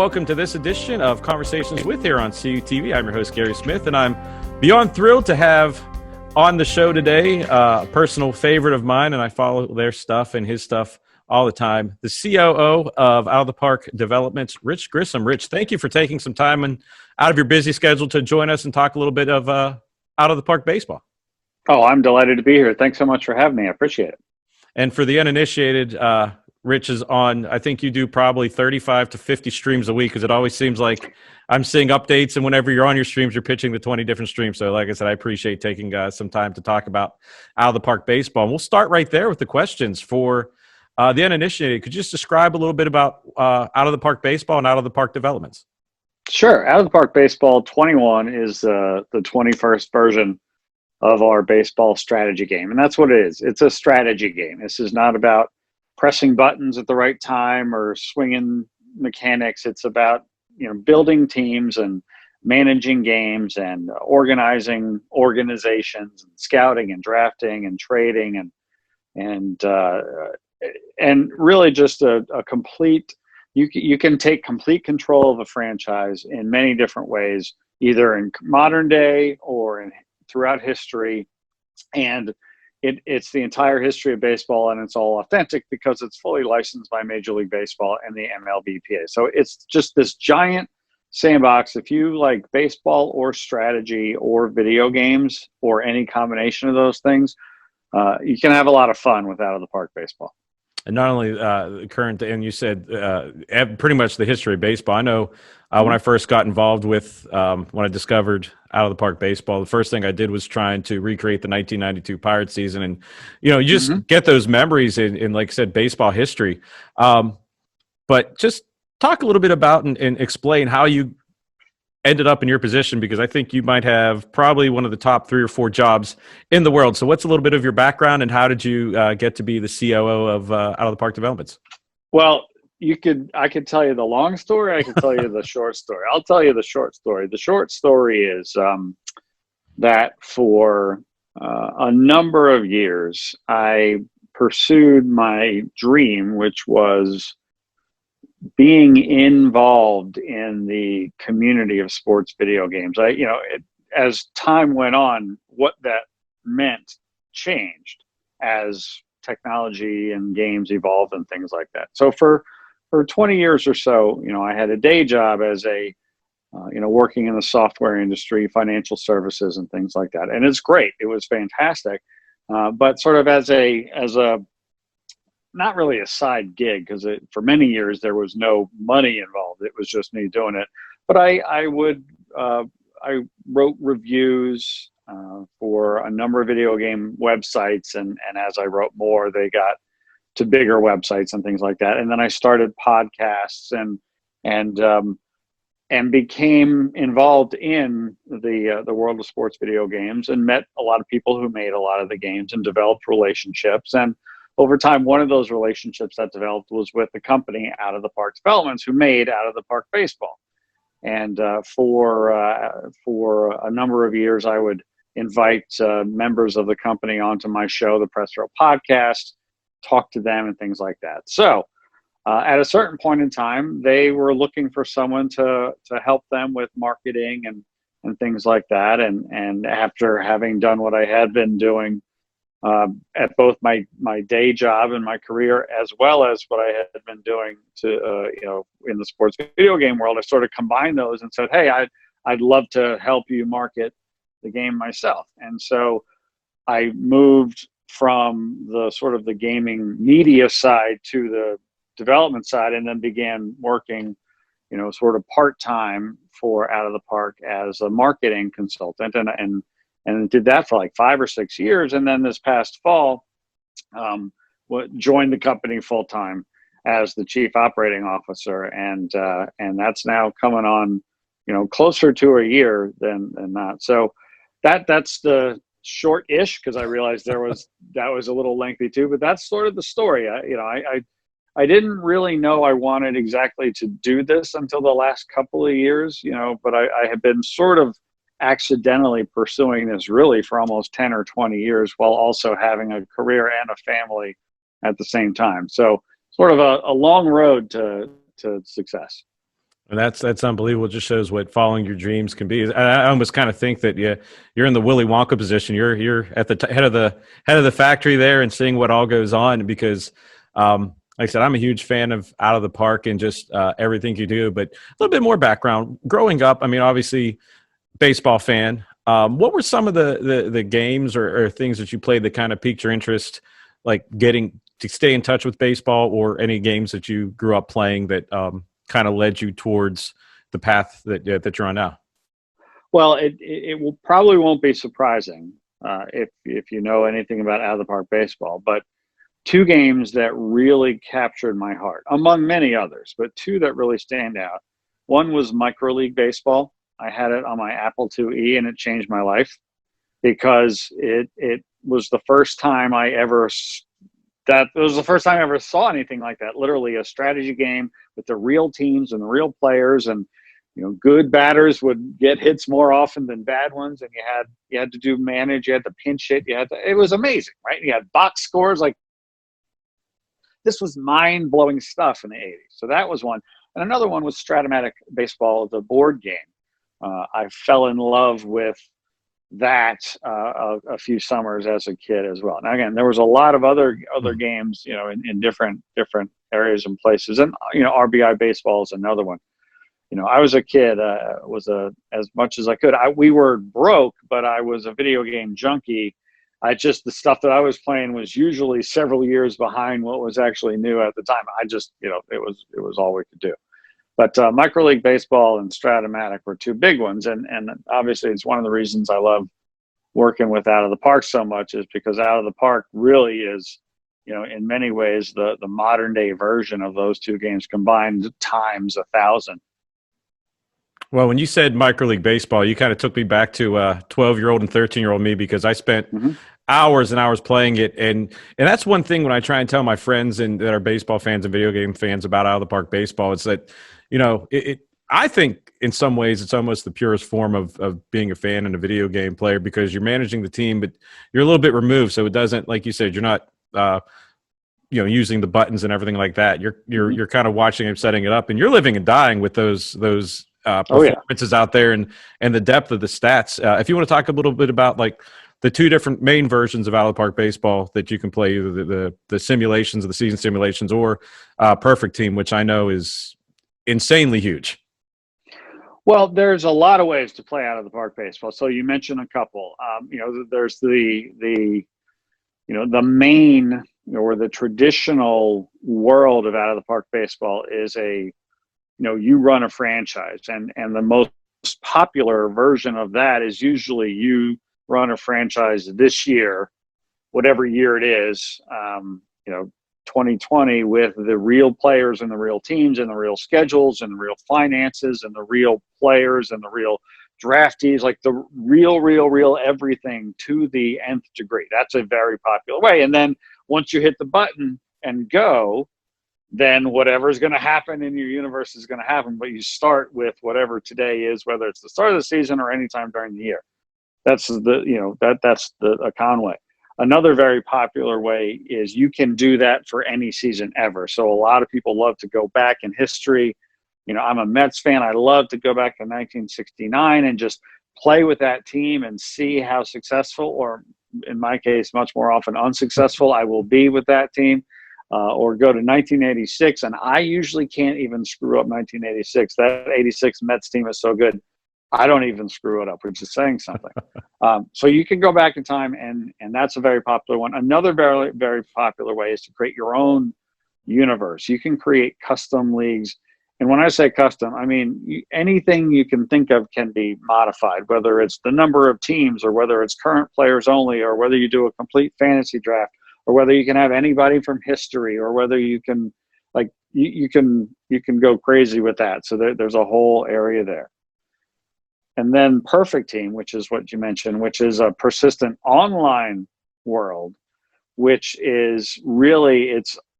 welcome to this edition of Conversations with here on CUTV. I'm your host, Gary Smith, and I'm beyond thrilled to have on the show today a personal favorite of mine, and I follow their stuff and his stuff all the time, the COO of Out of the Park Developments, Rich Grisham. Rich, thank you for taking some time and out of your busy schedule to join us and talk a little bit of Out of the Park baseball. Oh, I'm delighted to be here. Thanks so much for having me. I appreciate it. And for the uninitiated, Rich is on, I think you do probably 35 to 50 streams a week, because it always seems like I'm seeing updates, and whenever you're on your streams, you're pitching the 20 different streams. So like I said, I appreciate taking some time to talk about Out of the Park baseball. And we'll start right there with the questions for the uninitiated. Could you just describe a little bit about Out of the Park baseball and Out of the Park developments? Sure. Out of the Park Baseball 21 is the 21st version of our baseball strategy game. And that's what it is. It's a strategy game. This is not about pressing buttons at the right time or swinging mechanics. It's about, building teams and managing games and organizing organizations and scouting and drafting and trading and really just a complete. You can take complete control of a franchise in many different ways, either in modern day or throughout history, and it's the entire history of baseball, and it's all authentic because it's fully licensed by Major League Baseball and the MLBPA. So it's just this giant sandbox. If you like baseball or strategy or video games or any combination of those things, you can have a lot of fun with Out of the Park baseball. And not only the current, and you said pretty much the history of baseball. I know when I first got involved with, when I discovered Out of the Park baseball, the first thing I did was trying to recreate the 1992 Pirates season. And, you just get those memories in, like I said, baseball history. But just talk a little bit about and explain how you ended up in your position, because I think you might have probably one of the top 3 or 4 jobs in the world. So what's a little bit of your background, and how did you get to be the COO of Out of the Park Developments? Well, I could tell you the long story. I could tell you the short story. I'll tell you the short story. The short story is that for a number of years, I pursued my dream, which was being involved in the community of sports video games. As time went on, what that meant changed as technology and games evolved and things like that. So for 20 years or so, I had a day job as working in the software industry, financial services and things like that. And it's great. It was fantastic. But sort of as a not really a side gig, because for many years there was no money involved. It was just me doing it. But I wrote reviews for a number of video game websites, and as I wrote more, they got to bigger websites and things like that. And then I started podcasts and became involved in the world of sports video games, and met a lot of people who made a lot of the games and developed relationships. And over time, one of those relationships that developed was with the company Out of the Park Developments, who made Out of the Park baseball. And for a number of years, I would invite members of the company onto my show, the Press Row Podcast, talk to them and things like that. So at a certain point in time, they were looking for someone to help them with marketing and things like that. And after having done what I had been doing at both my day job and my career, as well as what I had been doing in the sports video game world, I sort of combined those and said, hey, I'd love to help you market the game myself. And so I moved from the sort of the gaming media side to the development side, and then began working, sort of part-time for Out of the Park as a marketing consultant, and did that for like 5 or 6 years. And then this past fall, joined the company full-time as the chief operating officer. And that's now coming on, closer to a year than not. So that's the short-ish, because I realized that was a little lengthy too, but that's sort of the story. I didn't really know I wanted exactly to do this until the last couple of years, but I had been sort of accidentally pursuing this really for almost 10 or 20 years, while also having a career and a family at the same time. So sort of a long road to success. And that's unbelievable. It just shows what following your dreams can be. I almost kind of think that you're in the Willy Wonka position. You're at the head of the factory there and seeing what all goes on. Because, like I said, I'm a huge fan of Out of the Park and just everything you do. But a little bit more background. Growing up, I mean, obviously, baseball fan. What were some of the games or things that you played that kind of piqued your interest, like getting to stay in touch with baseball, or any games that you grew up playing that kind of led you towards the path that you're on now? Well, it will probably won't be surprising if you know anything about out of the park baseball, but two games that really captured my heart, among many others, but two that really stand out. One was micro league baseball. I had it on my Apple IIe, and it changed my life because it was the first time I ever that it was the first time I ever saw anything like that. Literally a strategy game with the real teams and the real players, and good batters would get hits more often than bad ones, and you had to do manage, you had to pinch hit, it was amazing, right? You had box scores. Like, this was mind blowing stuff in the 80s. So that was one, and another one was Stratomatic Baseball, the board game. I fell in love with that a few summers as a kid as well. Now, again, there was a lot of other games, in different areas and places, and RBI baseball is another one. I was a kid, as much as I could. We were broke, but I was a video game junkie. The stuff that I was playing was usually several years behind what was actually new at the time. It was all we could do. But micro league baseball and Stratomatic were two big ones, and obviously it's one of the reasons I love working with Out of the Park so much, is because Out of the Park really is, in many ways the modern day version of those two games combined times 1,000. Well, when you said micro league baseball, you kind of took me back to 12-year-old and 13-year-old me, because I spent hours and hours playing it, and that's one thing when I try and tell my friends and that are baseball fans and video game fans about Out of the Park baseball, it's that I think in some ways it's almost the purest form of being a fan and a video game player, because you're managing the team, but you're a little bit removed, so it doesn't, like you said, you're not using the buttons and everything like that. You're kind of watching and setting it up, and you're living and dying with those Oh yeah. performances out there, and the depth of the stats. If you want to talk a little bit about like the two different main versions of Out of the Park baseball that you can play, either the simulations, the season simulations, or Perfect Team, which I know is insanely huge. Well, there's a lot of ways to play Out of the Park baseball. So you mentioned a couple. There's the main, or the traditional world of Out of the Park baseball is you run a franchise, and the most popular version of that is usually you run a franchise this year, whatever year it is, 2020, with the real players and the real teams and the real schedules and the real finances and the real players and the real draftees, like the real everything to the nth degree. That's a very popular way. And then once you hit the button and go, then whatever's going to happen in your universe is going to happen. But you start with whatever today is, whether it's the start of the season or anytime during the year. That's that's the Conway. Another very popular way is you can do that for any season ever. So a lot of people love to go back in history. I'm a Mets fan. I love to go back to 1969 and just play with that team and see how successful, or in my case, much more often unsuccessful, I will be with that team. Or go to 1986, and I usually can't even screw up 1986. That 86 Mets team is so good, I don't even screw it up, which is saying something. So you can go back in time, and that's a very popular one. Another very, very popular way is to create your own universe. You can create custom leagues. And when I say custom, I mean anything you can think of can be modified, whether it's the number of teams, or whether it's current players only, or whether you do a complete fantasy draft, or whether you can have anybody from history, or whether you can, like, you can go crazy with that. So there's a whole area there. And then Perfect Team, which is what you mentioned, which is a persistent online world, which is really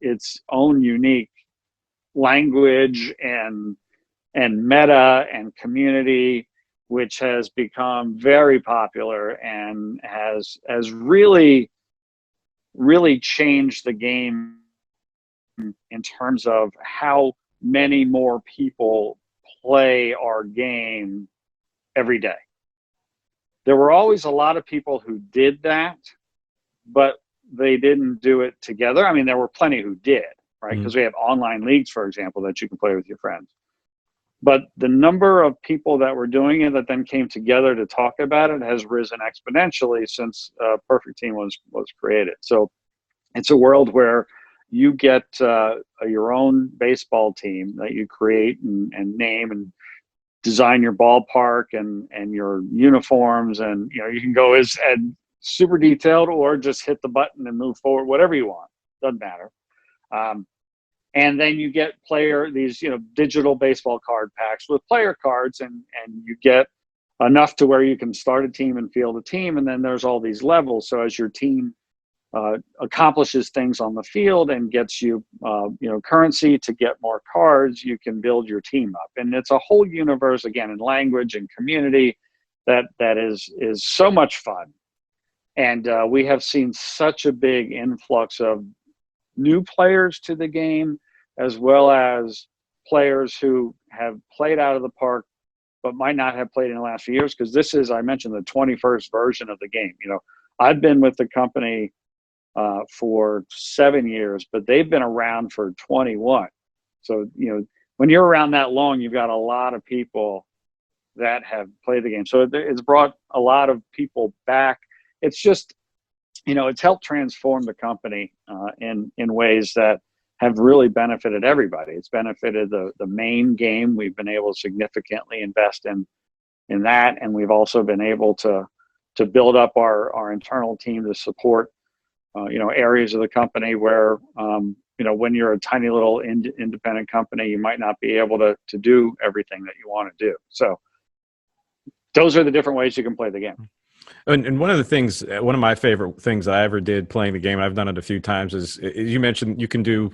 its own unique language and meta and community, which has become very popular and has really changed the game in terms of how many more people play our game every day. There were always a lot of people who did that, but they didn't do it together. I mean, there were plenty who did, right? Because we have online leagues, for example, that you can play with your friends. But the number of people that were doing it that then came together to talk about it has risen exponentially since Perfect Team was created. So it's a world where you get your own baseball team that you create and name and design your ballpark and your uniforms, and you can go as super detailed or just hit the button and move forward, whatever you want, doesn't matter. And then you get these digital baseball card packs with player cards, and you get enough to where you can start a team and field a team, and then there's all these levels. So as your team accomplishes things on the field and gets you currency to get more cards, you can build your team up. And it's a whole universe, again, in language and community that is so much fun. And we have seen such a big influx of new players to the game, as well as players who have played out of the park but might not have played in the last few years, because this is, I mentioned, the 21st version of the game. I've been with the company for 7 years, but they've been around for 21. So, when you're around that long, you've got a lot of people that have played the game. So it's brought a lot of people back. It's just, it's helped transform the company in ways that have really benefited everybody. It's benefited the main game. We've been able to significantly invest in that, and we've also been able to build up our internal team to support areas of the company where, when you're a tiny little independent company, you might not be able to do everything that you want to do. So those are the different ways you can play the game. And one of my favorite things I ever did playing the game, I've done it a few times, is you mentioned you can do,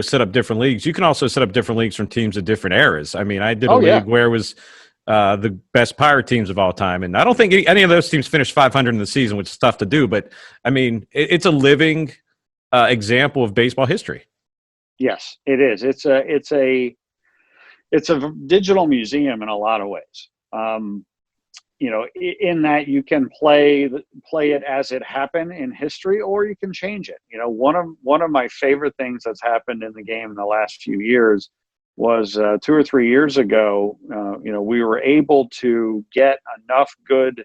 set up different leagues. You can also set up different leagues from teams of different eras. I mean, I did a league where it was the best Pirate teams of all time. And I don't think any of those teams finished 500 in the season, which is tough to do. But, I mean, it's a living example of baseball history. Yes, it is. It's a digital museum in a lot of ways. In that you can play it as it happened in history, or you can change it. One of my favorite things that's happened in the game in the last few years was 2 or 3 years ago. We were able to get enough good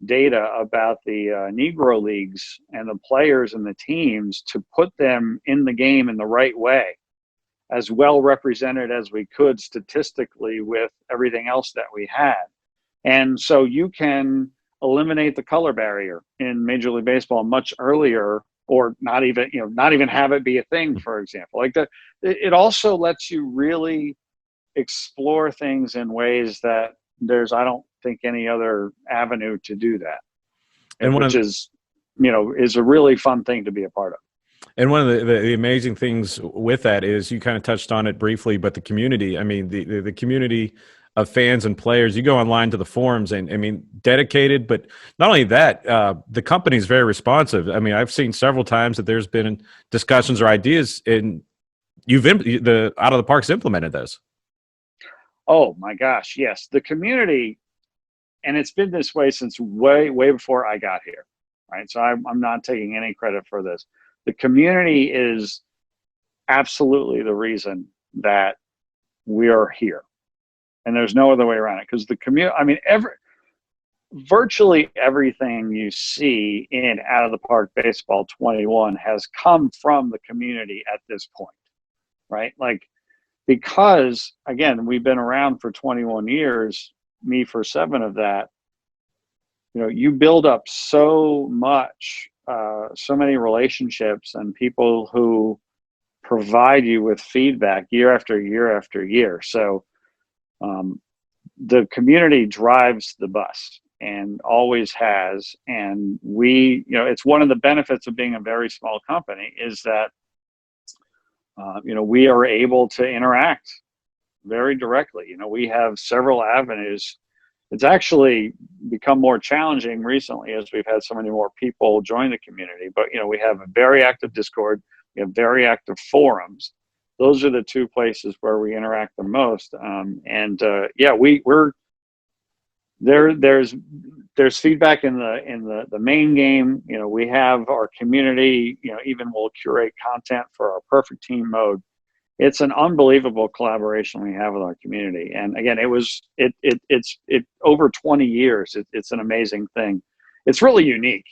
data about the Negro leagues and the players and the teams to put them in the game in the right way, as well represented as we could statistically with everything else that we had. And so you can eliminate the color barrier in Major League Baseball much earlier, or not even have it be a thing, for example. It also lets you really explore things in ways that I don't think any other avenue to do that. And which is a really fun thing to be a part of. And one of the amazing things with that is, you kind of touched on it briefly, but the community, I mean, the community of fans and players, you go online to the forums, and I mean, dedicated, but not only that, the company is very responsive. I mean, I've seen several times that there's been discussions or ideas, and the Out of the Park's implemented those. Oh my gosh, yes. The community, and it's been this way since way before I got here, right? So I'm not taking any credit for this. The community is absolutely the reason that we are here. And there's no other way around it, because the community, I mean, virtually everything you see in Out of the Park Baseball 21 has come from the community at this point, right? Because, again, we've been around for 21 years, me for 7 of that. You build up so much, so many relationships and people who provide you with feedback year after year after year. So the community drives the bus, and always has. And it's one of the benefits of being a very small company, is that we are able to interact very directly. We have several avenues. It's actually become more challenging recently as we've had so many more people join the community. But we have a very active Discord. We have very active forums. those are the two places where we interact the most. Yeah, we're there. There's feedback in the main game. You know, we have our community. You know, even we'll curate content for our perfect team mode. It's an unbelievable collaboration we have with our community. And again, it's over 20 years. It's an amazing thing. It's really unique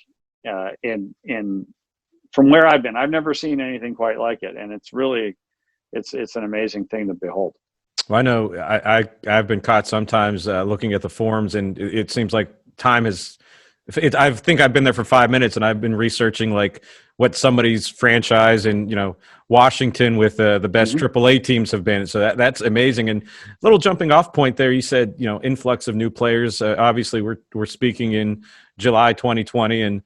in from where I've been. I've never seen anything quite like it, and it's really it's an amazing thing to behold. Well, I know I've been caught sometimes looking at the forums, and it seems like time has. I think I've been there for 5 minutes, and I've been researching like what somebody's franchise and Washington with the best AAA teams have been. So that's amazing. And little jumping off point there, you said influx of new players. Obviously, we're speaking in July 2020, and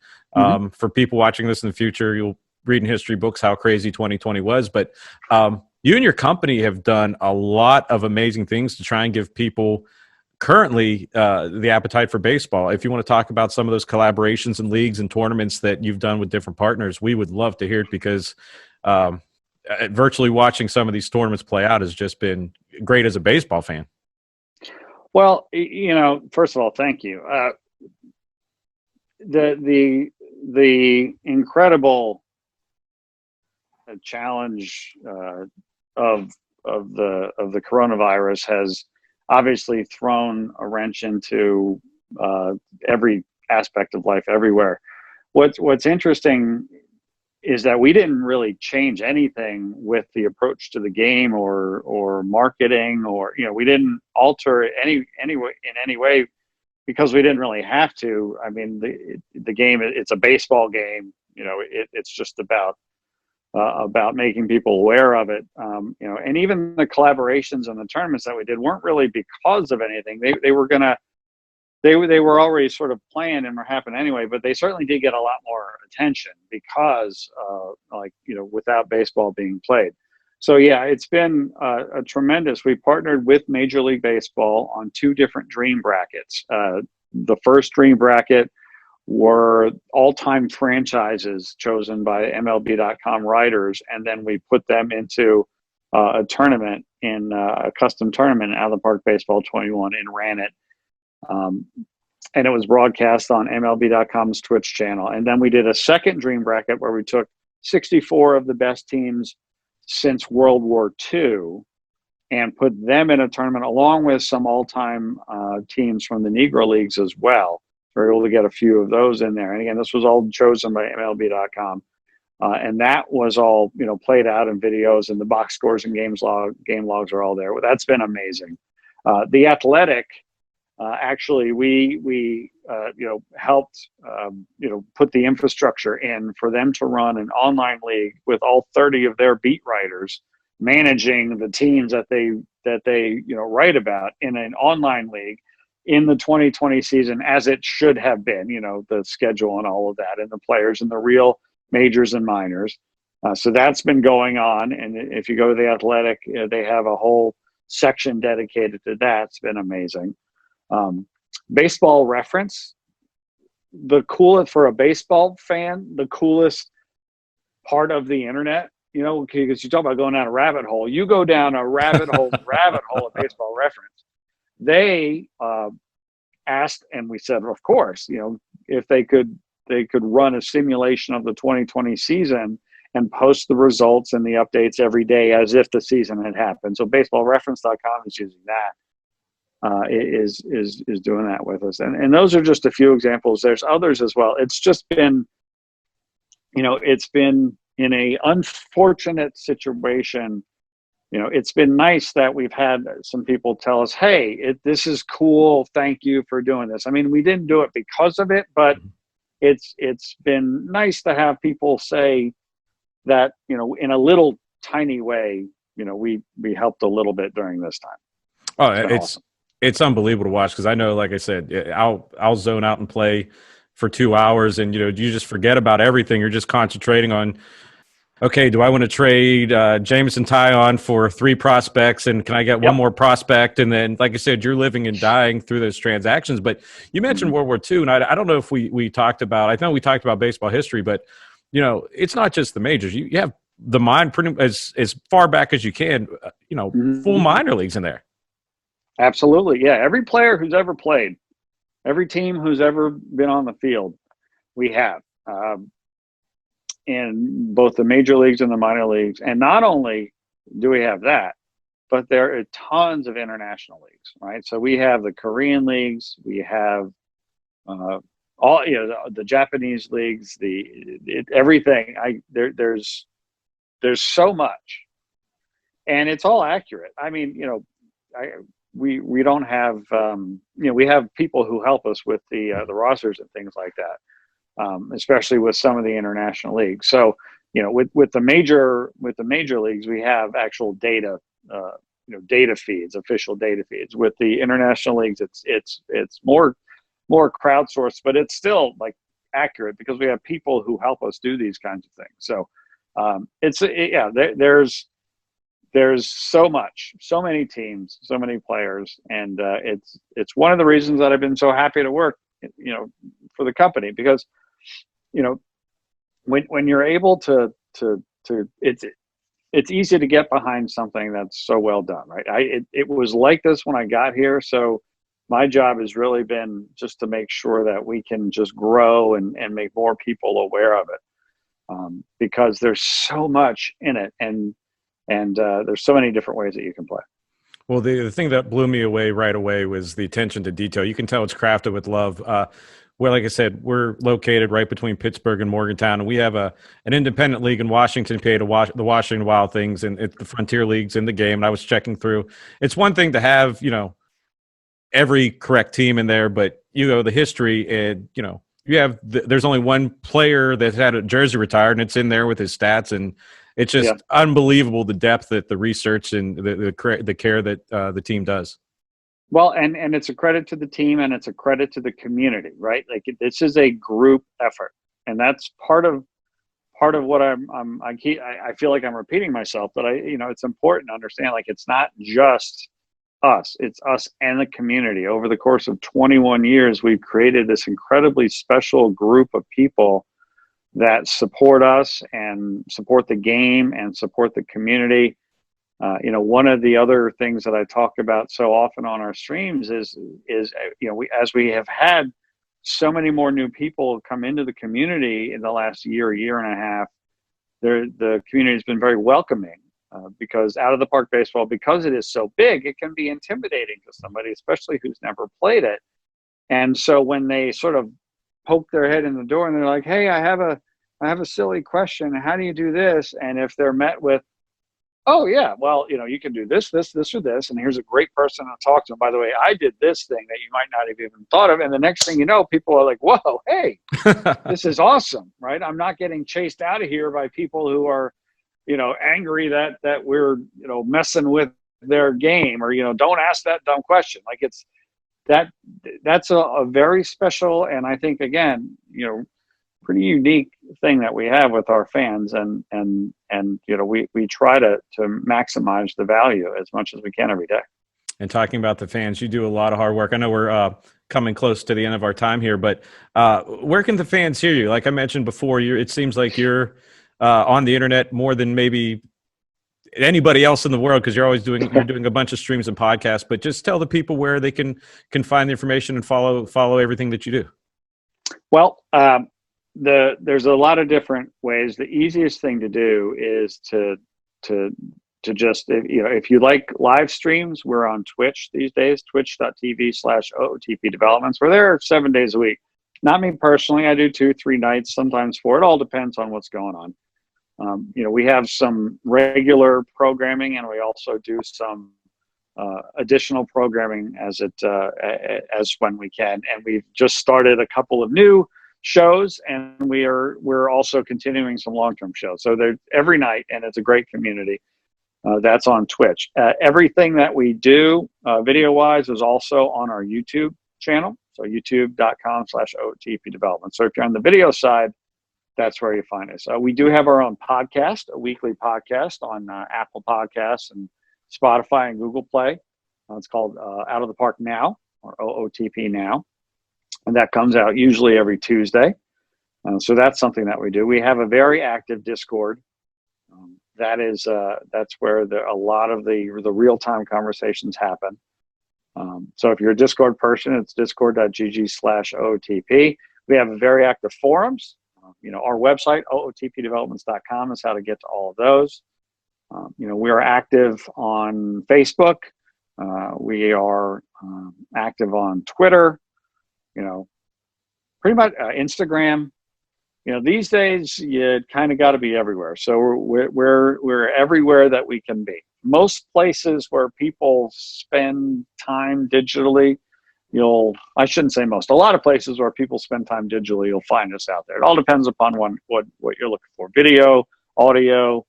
for people watching this in the future, you'll read in history books how crazy 2020 was. But you and your company have done a lot of amazing things to try and give people currently the appetite for baseball. If you want to talk about some of those collaborations and leagues and tournaments that you've done with different partners, we would love to hear it, because virtually watching some of these tournaments play out has just been great as a baseball fan. Well, first of all, thank you. The incredible challenge of the coronavirus has obviously thrown a wrench into every aspect of life everywhere. What's interesting is that we didn't really change anything with the approach to the game or marketing, or we didn't alter it in any way, because we didn't really have to. I mean, the game, it's a baseball game. It's just about making people aware of it. And even the collaborations and the tournaments that we did weren't really because of anything. They were already sort of planned and were happening anyway, but they certainly did get a lot more attention because without baseball being played. So yeah, it's been a tremendous. We partnered with Major League Baseball on 2 different dream brackets. The first dream bracket were all-time franchises chosen by MLB.com writers, and then we put them into a tournament in a custom tournament out of the Park Baseball 21 and ran it. And it was broadcast on MLB.com's Twitch channel. And then we did a second dream bracket where we took 64 of the best teams since World War II and put them in a tournament along with some all-time teams from the Negro Leagues as well. We were able to get a few of those in there. And again, this was all chosen by MLB.com. And that was all, played out in videos, and the box scores and game logs are all there. Well, that's been amazing. The Athletic, actually, we helped, put the infrastructure in for them to run an online league with all 30 of their beat writers managing the teams that they write about in an online league in the 2020 season, as it should have been, the schedule and all of that, and the players and the real majors and minors. So that's been going on. And if you go to the Athletic, they have a whole section dedicated to that. It's been amazing. Baseball Reference, the coolest for a baseball fan, the coolest part of the internet, because you talk about going down a rabbit hole. You go down a rabbit hole of Baseball Reference. They asked, and we said, of course, if they could run a simulation of the 2020 season and post the results and the updates every day as if the season had happened. So baseballreference.com is using that, is doing that with us. And those are just a few examples. There's others as well. It's just been, it's been in a unfortunate situation. It's been nice that we've had some people tell us, hey, this is cool. Thank you for doing this. I mean, we didn't do it because of it, but it's been nice to have people say that, in a little tiny way, we helped a little bit during this time. Oh, it's unbelievable to watch, because I know, like I said, I'll zone out and play for 2 hours, and you just forget about everything. You're just concentrating on, okay, do I want to trade Jameson Taillon for 3 prospects, and can I get one more prospect? And then, like I said, you're living and dying through those transactions. But you mentioned World War II, and I don't know if we talked about – I know we talked about baseball history, but, it's not just the majors. You have the mine pretty as far back as you can, full Mm-hmm. minor leagues in there. Absolutely. Yeah. Every player who's ever played, every team who's ever been on the field, we have in both the major leagues and the minor leagues. And not only do we have that, but there are tons of international leagues, right? So we have the Korean leagues, we have uh, all the Japanese leagues, everything. There's so much, and it's all accurate. I mean, we don't have we have people who help us with the rosters and things like that, especially with some of the international leagues. So with the major leagues, we have actual data, data feeds, official data feeds. With the international leagues, it's more crowdsourced, but it's still like accurate because we have people who help us do these kinds of things. So there's so many teams, so many players, and it's one of the reasons that I've been so happy to work, for the company, because when you're able to it's easy to get behind something that's so well done, right? It was like this when I got here, so my job has really been just to make sure that we can just grow and make more people aware of it, because there's so much in it, and there's so many different ways that you can play. Well, the thing that blew me away right away was the attention to detail. You can tell it's crafted with love. Well, like I said, we're located right between Pittsburgh and Morgantown, and we have an independent league in Washington, PA, to watch the Washington Wild Things, and it's the Frontier Leagues in the game. And I was checking through. It's one thing to have, every correct team in there, but the history, and you have there's only one player that had a jersey retired, and it's in there with his stats, and it's just unbelievable the depth that the research and the care that the team does. Well, and it's a credit to the team, and it's a credit to the community, right? Like, this is a group effort, and that's part of what I feel like I'm repeating myself, but it's important to understand, like, it's not just us, it's us and the community. Over the course of 21 years, we've created this incredibly special group of people that support us and support the game and support the community. One of the other things that I talk about so often on our streams is we have had so many more new people come into the community in the last year and a half. The community has been very welcoming, because out of the park baseball, because it is so big, it can be intimidating to somebody, especially who's never played it. And so when they sort of poke their head in the door and they're like, "Hey, I have a silly question. How do you do this?" And if they're met with, "Oh yeah, well, you can do this, or this, and here's a great person to talk to. And by the way, I did this thing that you might not have even thought of." And the next thing you know, people are like, "Whoa, hey, this is awesome," right? I'm not getting chased out of here by people who are, angry that we're, messing with their game, or, don't ask that dumb question. Like, that's a very special, and I think, again, pretty unique thing that we have with our fans, and we try to maximize the value as much as we can every day. And talking about the fans, you do a lot of hard work. I know we're coming close to the end of our time here, but where can the fans hear you? Like I mentioned before, it seems like you're on the internet more than maybe anybody else in the world, because you're doing a bunch of streams and podcasts. But just tell the people where they can find the information and follow everything that you do. Well, there's a lot of different ways. The easiest thing to do is to just, if you like live streams, we're on Twitch these days, twitch.tv/OOTP Developments. We're there 7 days a week. Not me personally. I do 2-3 nights, sometimes 4. It all depends on what's going on. We have some regular programming, and we also do some additional programming as when we can. And we've just started a couple of new shows, and we're also continuing some long-term shows. So they're every night, and it's a great community. That's on Twitch. Everything that we do video-wise is also on our YouTube channel. So youtube.com/OOTP Development. So if you're on the video side, that's where you find us. We do have our own podcast, a weekly podcast on Apple Podcasts and Spotify and Google Play. It's called Out of the Park Now, or OOTP Now. And that comes out usually every Tuesday. So that's something that we do. We have a very active Discord. that's where a lot of the real-time conversations happen. So if you're a Discord person, it's discord.gg/OOTP. We have very active forums. Our website, ootpdevelopments.com, is how to get to all of those. We are active on Facebook. We are active on Twitter, pretty much Instagram. These days you kind of got to be everywhere. So we're everywhere that we can be. Most places where people spend time digitally, I shouldn't say most, a lot of places where people spend time digitally, you'll find us out there. It all depends upon what you're looking for: video, audio,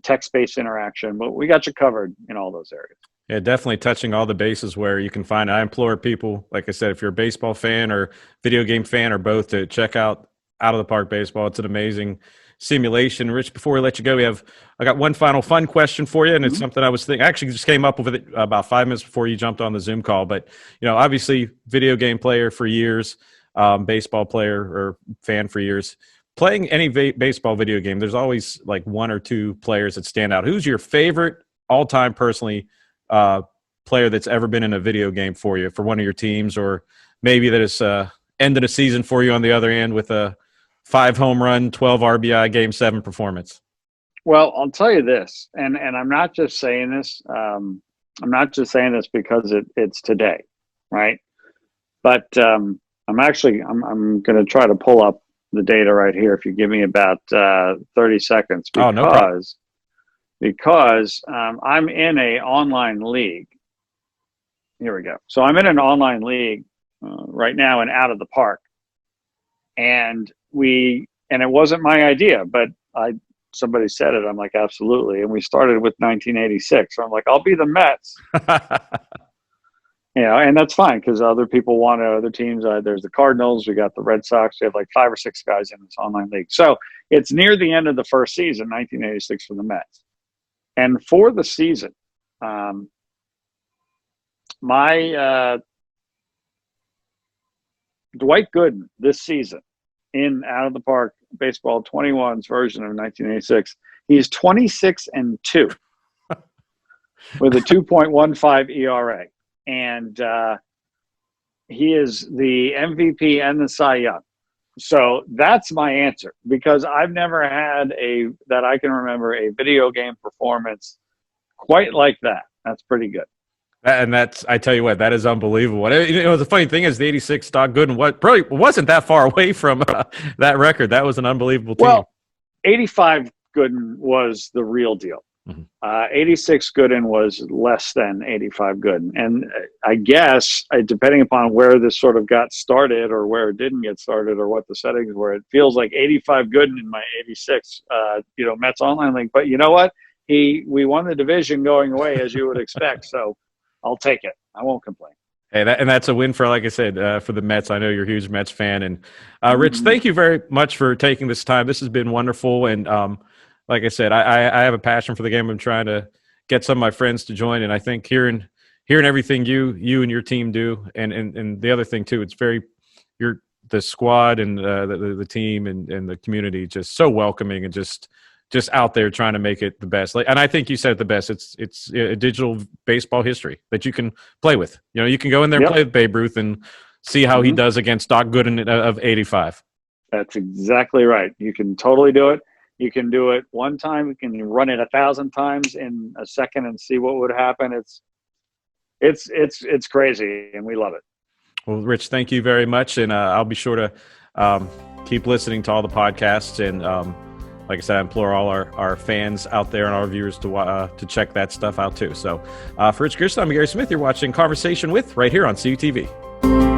text-based interaction, but we got you covered in all those areas. Yeah, definitely touching all the bases where you can find. I implore people, like I said, if you're a baseball fan or video game fan or both, to check out of the Park Baseball. It's an amazing simulation. Rich, before we let you go, I got one final fun question for you, and it's something I was thinking. I actually just came up with it about 5 minutes before you jumped on the Zoom call. But obviously, video game player for years, baseball player or fan for years. Playing any baseball video game, there's always like one or two players that stand out. Who's your favorite all-time, personally, player that's ever been in a video game for you, for one of your teams, or maybe that has ended a season for you on the other end with a 5 home run, 12 RBI Game 7 performance? Well, I'll tell you this, and I'm not just saying this. I'm not just saying this because it's today, right? But I'm going to try to pull up the data right here. If you give me about 30 seconds, because no problem. Because I'm in a online league. Here we go. So I'm in an online league right now and Out of the Park, and it wasn't my idea, but somebody said it. I'm like, absolutely. And we started with 1986. So I'm like, I'll be the Mets. And that's fine because other people want other teams. There's the Cardinals. We got the Red Sox. We have like 5 or 6 guys in this online league. So it's near the end of the first season, 1986 for the Mets. And for the season, my Dwight Gooden this season in Out of the Park Baseball 21's version of 1986, he's 26-2 with a 2.15 ERA. And he is the MVP and the Cy Young. So that's my answer, because I've never had that I can remember, a video game performance quite like that. That's pretty good. And I tell you what, that is unbelievable. The funny thing is, the 86 Doc Gooden probably wasn't that far away from that record. That was an unbelievable team. Well, 85 Gooden was the real deal. Mm-hmm. 86 Gooden was less than 85 Gooden. And I guess, depending upon where this sort of got started or where it didn't get started or what the settings were, it feels like 85 Gooden in my 86, Mets online league. But you know what? We won the division going away, as you would expect. So I'll take it. I won't complain. Hey, that's a win for, like I said, for the Mets. I know you're a huge Mets fan. And Rich, thank you very much for taking this time. This has been wonderful. And like I said, I have a passion for the game. I'm trying to get some of my friends to join. And I think hearing everything you and your team do, and the other thing too, it's the squad and the team and the community just so welcoming and just out there trying to make it the best. And I think you said it the best. It's a digital baseball history that you can play with. You can go in there and play with Babe Ruth and see how he does against Doc Gooden of 85. That's exactly right. You can totally do it. You can do it one time. You can run it 1,000 times in a second and see what would happen. It's crazy, and we love it. Well, Rich, thank you very much, and I'll be sure to keep listening to all the podcasts. And like I said, I implore all our fans out there and our viewers to check that stuff out too. So for Rich Grisham, I'm Gary Smith. You're watching Conversation With right here on CUTV.